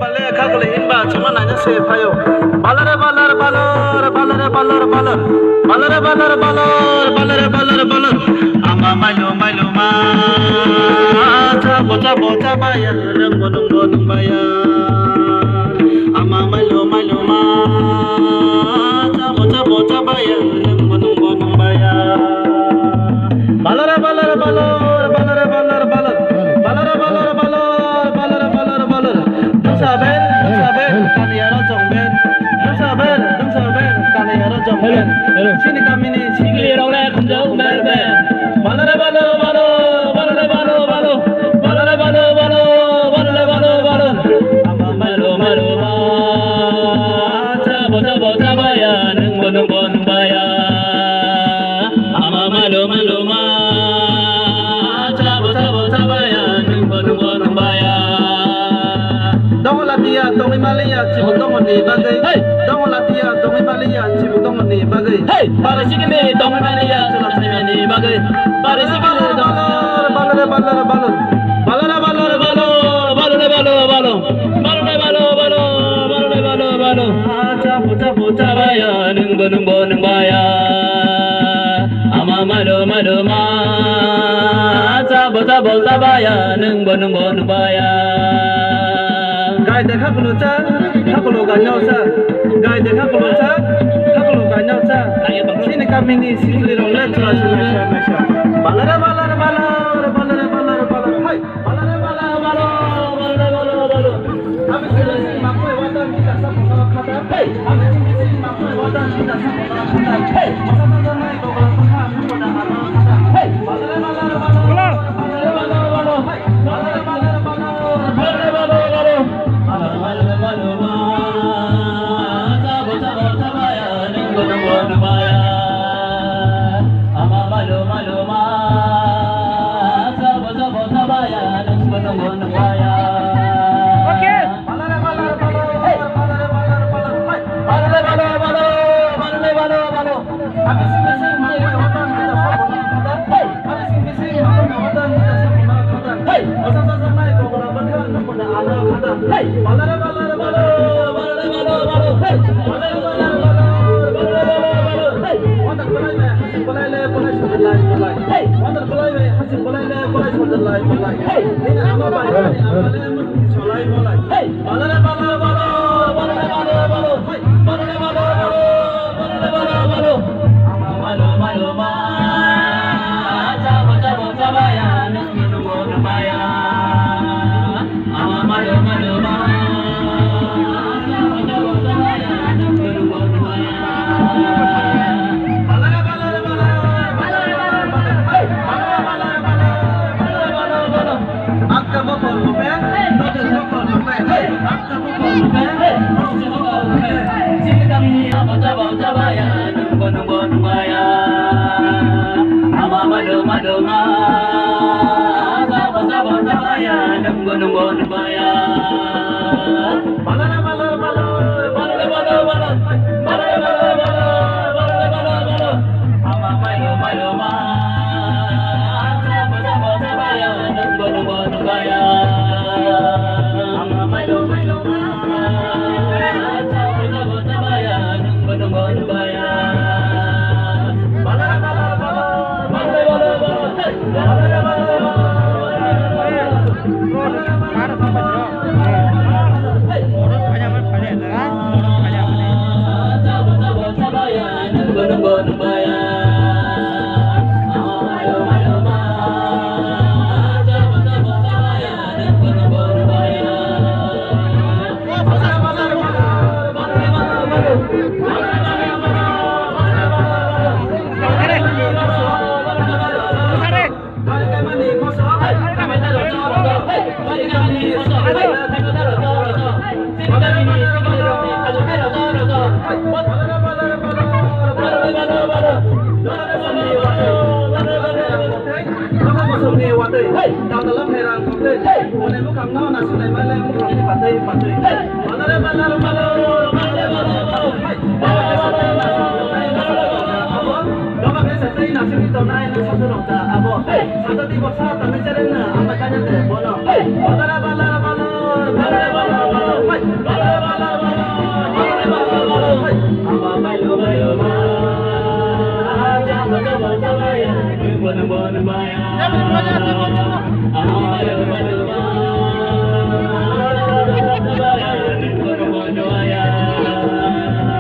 bale khakle inba chuma nanya se phayo balare balar balor balare balar balar balare balar balor balare balar balar ama mailo mailo ma ta bota baya rang bonong bonong baya ama mailo mailo ma ta bota baya rang bonong bonong baya balare balar balor balare balar balar balare balar balor balare balar balar dung saben kaniyaro jongben dung saben kaniyaro jongben sini kami ni sini rong le khumjau mer be balare balar balor balare balar balor balare balar balor balare balar balor ama malu malu ma ta bota baya nung bon baya ama malu malu ma latia tongi malia cibutong ni bagai dong latia tongi malia cibutong ni bagai parisikini tongi malia cibutong ni bagai parisikini balor balor balor balor balor balor balor balor balor balor balor balor puta baya nung baya ama malu ma bota baya nung baya gai dekha kulucha hakulu ganyau sa gai dekha kulucha hakulu ganyau sa sini kami ni sikli rong le chula mesha balare balare balare balare balare balare hai balare balare balare kami sini makwe wadan kita sama khata hai kami sini makwe wadan kita sama khata hai masa nai ko ba kha pada ana khata hai balare balare balare balare balare hai balare balare balare balare malu ma ta bota baya nung bon baya ama malu ma ta bota baya nung bon baya okay balare balare balare kami sing makwe wadan kita sabona hey kami sing makwe wadan kita sabona hey masa nai ko ba kha pada ana khata hey balare balare Bonubaya.